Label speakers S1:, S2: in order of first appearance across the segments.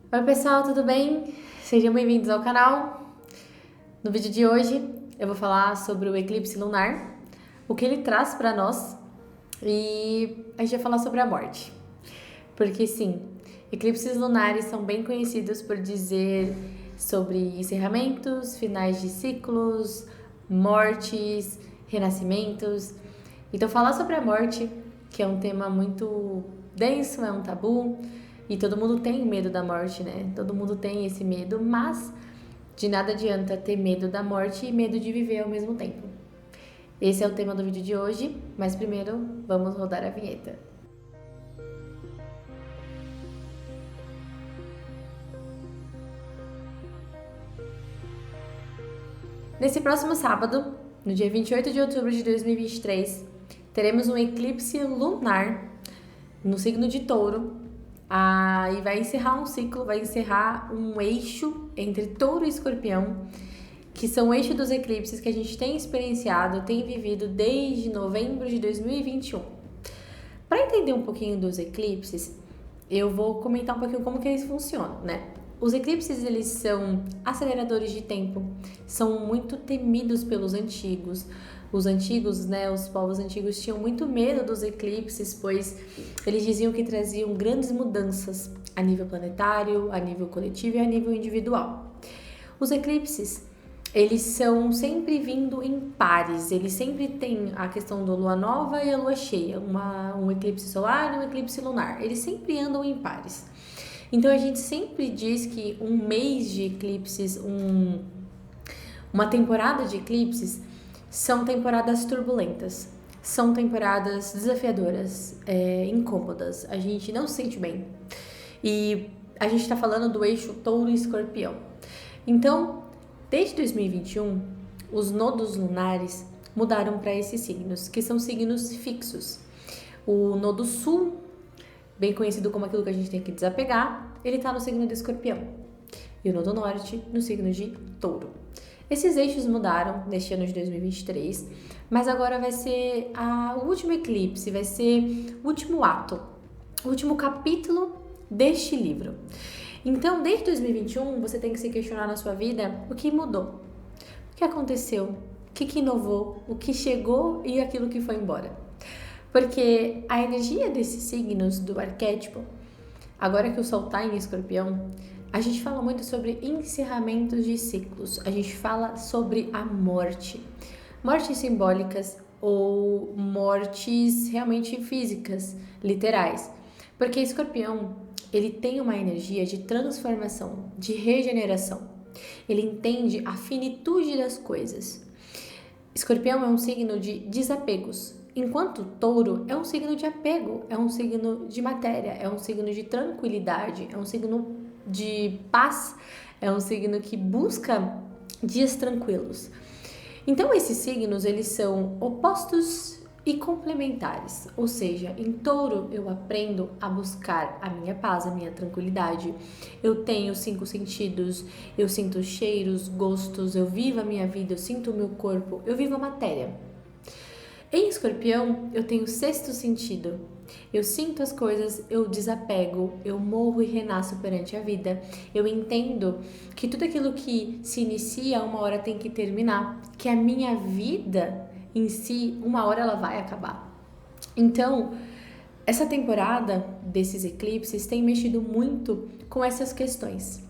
S1: Oi pessoal, tudo bem? Sejam bem-vindos ao canal. No vídeo de hoje eu vou falar sobre o eclipse lunar, o que ele traz para nós e a gente vai falar sobre a morte. Porque sim, eclipses lunares são bem conhecidos por dizer sobre encerramentos, finais de ciclos, mortes, renascimentos. Então falar sobre a morte, que é um tema muito denso, é um tabu, e todo mundo tem medo da morte, né? Todo mundo tem esse medo, mas de nada adianta ter medo da morte e medo de viver ao mesmo tempo. Esse é o tema do vídeo de hoje, mas primeiro vamos rodar a vinheta. Nesse próximo sábado, no dia 28 de outubro de 2023, teremos um eclipse lunar no signo de Touro. E vai encerrar um ciclo, vai encerrar um eixo entre Touro e Escorpião, que são o eixo dos eclipses que a gente tem experienciado, tem vivido desde novembro de 2021. Para entender um pouquinho dos eclipses, eu vou comentar um pouquinho como que eles funcionam, né? Os eclipses, eles são aceleradores de tempo, são muito temidos pelos antigos. Os antigos, né, os povos antigos tinham muito medo dos eclipses, pois eles diziam que traziam grandes mudanças a nível planetário, a nível coletivo e a nível individual. Os eclipses, eles são sempre vindo em pares, eles sempre têm a questão da lua nova e a lua cheia, um eclipse solar e um eclipse lunar, eles sempre andam em pares. Então a gente sempre diz que um mês de eclipses, uma temporada de eclipses, são temporadas turbulentas, são temporadas desafiadoras, incômodas, a gente não se sente bem. E a gente está falando do eixo Touro e Escorpião. Então, desde 2021, os nodos lunares mudaram para esses signos, que são signos fixos. O nodo sul, bem conhecido como aquilo que a gente tem que desapegar, ele está no signo de Escorpião. E o nodo norte no signo de Touro. Esses eixos mudaram neste ano de 2023, mas agora vai ser o último eclipse, vai ser o último ato, o último capítulo deste livro. Então, desde 2021, você tem que se questionar na sua vida o que mudou, o que aconteceu, o que inovou, o que chegou e aquilo que foi embora. Porque a energia desses signos do arquétipo, agora que o Sol está em Escorpião, a gente fala muito sobre encerramentos de ciclos, a gente fala sobre a morte. Mortes simbólicas ou mortes realmente físicas, literais. Porque Escorpião, ele tem uma energia de transformação, de regeneração. Ele entende a finitude das coisas. Escorpião é um signo de desapegos, enquanto Touro é um signo de apego, é um signo de matéria, é um signo de tranquilidade, é um signo de paz, é um signo que busca dias tranquilos. Então esses signos, eles são opostos e complementares, ou seja, em Touro eu aprendo a buscar a minha paz, a minha tranquilidade. Eu tenho 5 sentidos, eu sinto cheiros, gostos, eu vivo a minha vida, eu sinto o meu corpo, eu vivo a matéria. Em Escorpião, eu tenho o 6º sentido. Eu sinto as coisas, eu desapego, eu morro e renasço perante a vida. Eu entendo que tudo aquilo que se inicia, uma hora tem que terminar, que a minha vida em si, uma hora ela vai acabar. Então, essa temporada desses eclipses tem mexido muito com essas questões,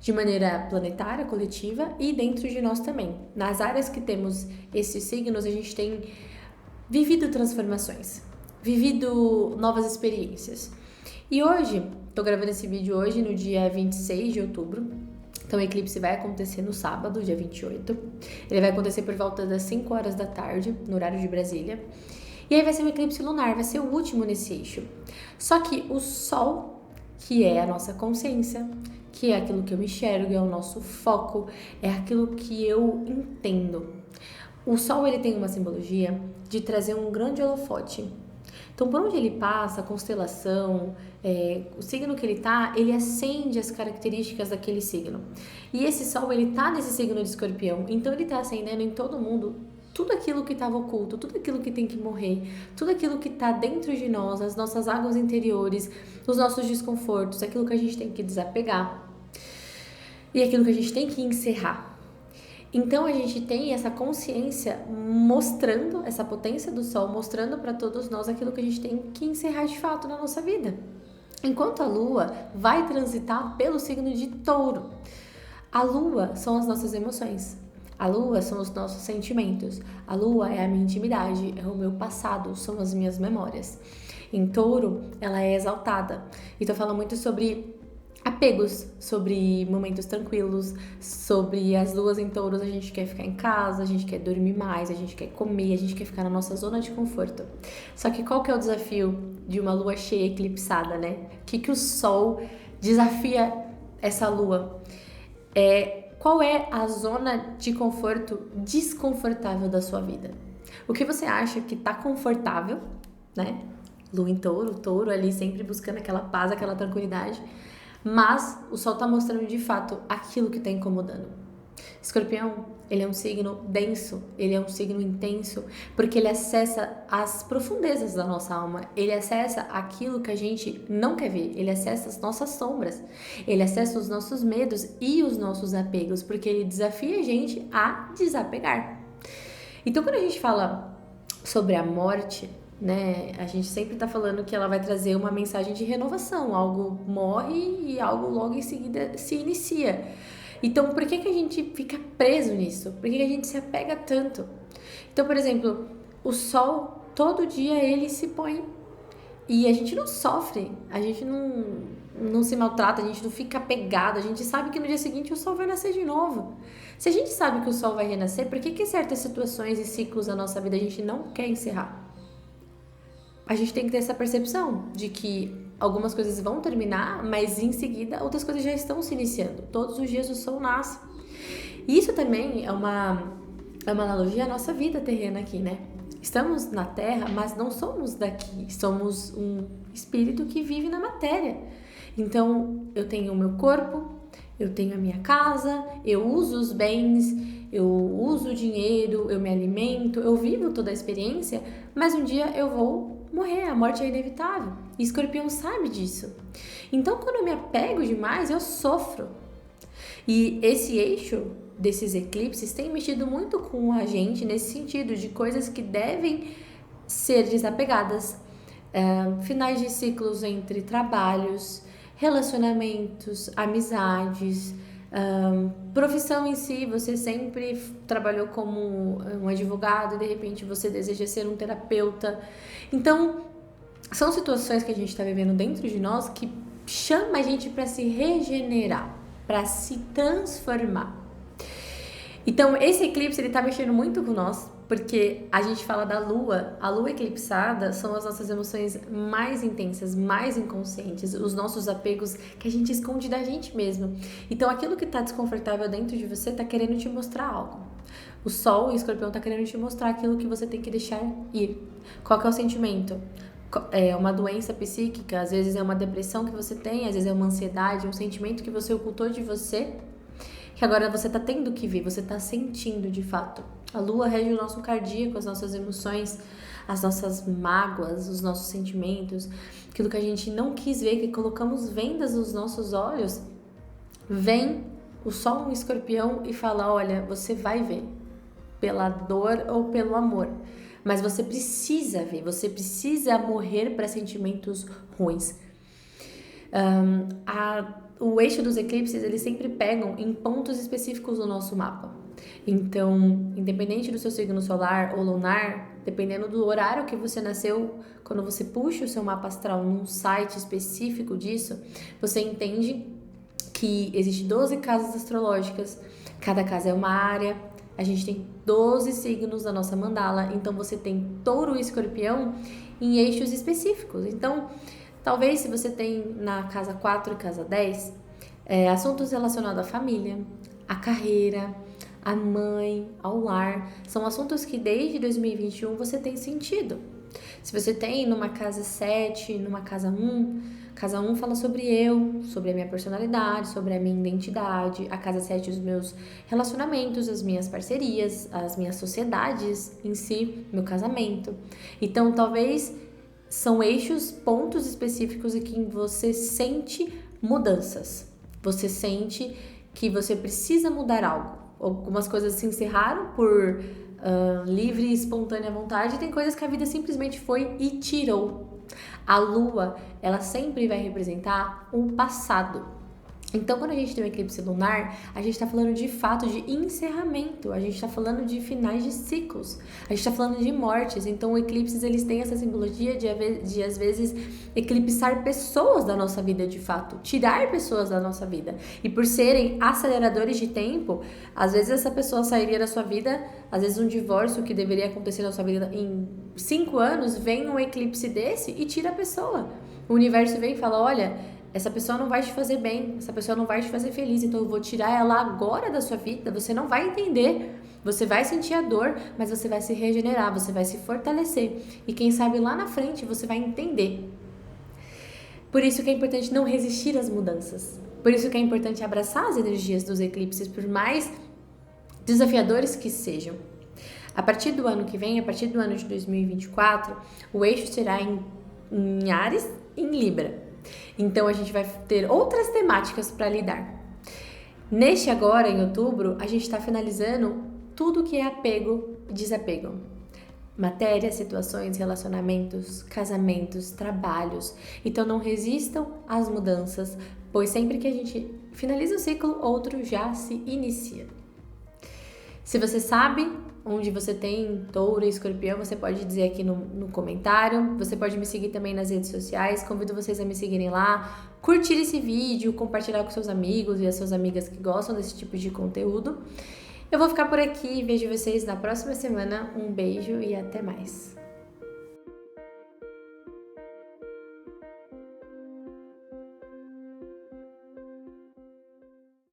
S1: de maneira planetária, coletiva e dentro de nós também. Nas áreas que temos esses signos, a gente tem vivido transformações, vivido novas experiências. E hoje, tô gravando esse vídeo hoje no dia 26 de outubro, então o eclipse vai acontecer no sábado, dia 28. Ele vai acontecer por volta das 5 horas da tarde, no horário de Brasília. E aí vai ser um eclipse lunar, vai ser o último nesse eixo. Só que o Sol, que é a nossa consciência, que é aquilo que eu enxergo, é o nosso foco, é aquilo que eu entendo. O Sol, ele tem uma simbologia de trazer um grande holofote. Então, por onde ele passa, a constelação, o signo que ele tá, ele acende as características daquele signo. E esse Sol, ele tá nesse signo de Escorpião, então ele tá acendendo em todo mundo tudo aquilo que estava oculto, tudo aquilo que tem que morrer, tudo aquilo que está dentro de nós, as nossas águas interiores, os nossos desconfortos, aquilo que a gente tem que desapegar e aquilo que a gente tem que encerrar. Então a gente tem essa consciência mostrando essa potência do sol, mostrando para todos nós aquilo que a gente tem que encerrar de fato na nossa vida. Enquanto a lua vai transitar pelo signo de Touro. A lua são as nossas emoções. A lua são os nossos sentimentos. A lua é a minha intimidade, é o meu passado, são as minhas memórias. Em Touro, ela é exaltada. Então fala muito sobre apegos, sobre momentos tranquilos, sobre as luas em Touros, a gente quer ficar em casa, a gente quer dormir mais, a gente quer comer, a gente quer ficar na nossa zona de conforto. Só que qual que é o desafio de uma lua cheia eclipsada, né? O que o sol desafia essa lua? Qual é a zona de conforto desconfortável da sua vida? O que você acha que tá confortável, né? Lua em Touro, Touro ali sempre buscando aquela paz, aquela tranquilidade, mas o sol tá mostrando de fato aquilo que tá incomodando. Escorpião, ele é um signo denso, ele é um signo intenso, porque ele acessa as profundezas da nossa alma, ele acessa aquilo que a gente não quer ver, ele acessa as nossas sombras, ele acessa os nossos medos e os nossos apegos, porque ele desafia a gente a desapegar. Então, quando a gente fala sobre a morte, né, a gente sempre tá falando que ela vai trazer uma mensagem de renovação, algo morre e algo logo em seguida se inicia. Então, por que a gente fica preso nisso? Por que a gente se apega tanto? Então, por exemplo, o sol, todo dia ele se põe e a gente não sofre, a gente não se maltrata, a gente não fica apegado, a gente sabe que no dia seguinte o sol vai nascer de novo. Se a gente sabe que o sol vai renascer, por que certas situações e ciclos da nossa vida a gente não quer encerrar? A gente tem que ter essa percepção de que algumas coisas vão terminar, mas em seguida outras coisas já estão se iniciando. Todos os dias o sol nasce. E isso também é uma analogia à nossa vida terrena aqui, né? Estamos na Terra, mas não somos daqui. Somos um espírito que vive na matéria. Então, eu tenho o meu corpo, eu tenho a minha casa, eu uso os bens, eu uso o dinheiro, eu me alimento, eu vivo toda a experiência, mas um dia eu vou morrer, a morte é inevitável. E Escorpião sabe disso. Então, quando eu me apego demais, eu sofro. E esse eixo desses eclipses tem mexido muito com a gente nesse sentido de coisas que devem ser desapegadas. Finais de ciclos entre trabalhos, relacionamentos, amizades, profissão em si. Você sempre trabalhou como um advogado e de repente você deseja ser um terapeuta. Então, são situações que a gente está vivendo dentro de nós que chama a gente para se regenerar, para se transformar. Então, esse eclipse, ele tá mexendo muito com nós, porque a gente fala da lua, a lua eclipsada são as nossas emoções mais intensas, mais inconscientes, os nossos apegos que a gente esconde da gente mesmo. Então, aquilo que tá desconfortável dentro de você tá querendo te mostrar algo. O sol e o escorpião tá querendo te mostrar aquilo que você tem que deixar ir. Qual que é o sentimento? É uma doença psíquica, às vezes é uma depressão que você tem, às vezes é uma ansiedade, um sentimento que você ocultou de você, que agora você tá tendo que ver, você tá sentindo de fato. A lua rege o nosso cardíaco, as nossas emoções, as nossas mágoas, os nossos sentimentos, aquilo que a gente não quis ver, que colocamos vendas nos nossos olhos. Vem o sol no escorpião e fala, olha, você vai ver, pela dor ou pelo amor, mas você precisa ver, você precisa morrer para sentimentos ruins. O eixo dos eclipses, eles sempre pegam em pontos específicos do nosso mapa. Então, independente do seu signo solar ou lunar, dependendo do horário que você nasceu, quando você puxa o seu mapa astral num site específico disso, você entende que existem 12 casas astrológicas, cada casa é uma área, a gente tem 12 signos da nossa mandala, então você tem touro e escorpião em eixos específicos. Então, talvez se você tem na casa 4 e casa 10, assuntos relacionados à família, à carreira, à mãe, ao lar, são assuntos que desde 2021 você tem sentido. Se você tem numa casa 7, numa casa 1, Casa 1 fala sobre eu, sobre a minha personalidade, sobre a minha identidade. A casa 7, os meus relacionamentos, as minhas parcerias, as minhas sociedades em si, meu casamento. Então, talvez são eixos, pontos específicos em que você sente mudanças. Você sente que você precisa mudar algo. Algumas coisas se encerraram por livre e espontânea vontade, tem coisas que a vida simplesmente foi e tirou. A lua, ela sempre vai representar um passado. Então, quando a gente tem um eclipse lunar, a gente está falando de fato de encerramento, a gente está falando de finais de ciclos, a gente está falando de mortes. Então, eclipses, eles têm essa simbologia de às vezes, eclipsar pessoas da nossa vida de fato, tirar pessoas da nossa vida. E por serem aceleradores de tempo, às vezes essa pessoa sairia da sua vida, às vezes um divórcio que deveria acontecer na sua vida em 5 anos, vem um eclipse desse e tira a pessoa. O universo vem e fala, olha, essa pessoa não vai te fazer bem, essa pessoa não vai te fazer feliz, então eu vou tirar ela agora da sua vida, você não vai entender, você vai sentir a dor, mas você vai se regenerar, você vai se fortalecer, e quem sabe lá na frente você vai entender. Por isso que é importante não resistir às mudanças, por isso que é importante abraçar as energias dos eclipses, por mais desafiadores que sejam. A partir do ano que vem, a partir do ano de 2024, o eixo será em Áries e em Libra. Então, a gente vai ter outras temáticas para lidar. Neste agora, em outubro, a gente está finalizando tudo que é apego e desapego. Matéria, situações, relacionamentos, casamentos, trabalhos. Então, não resistam às mudanças, pois sempre que a gente finaliza um ciclo, outro já se inicia. Se você sabe onde você tem touro e escorpião, você pode dizer aqui no comentário. Você pode me seguir também nas redes sociais. Convido vocês a me seguirem lá, curtir esse vídeo, compartilhar com seus amigos e as suas amigas que gostam desse tipo de conteúdo. Eu vou ficar por aqui, vejo vocês na próxima semana. Um beijo e até mais.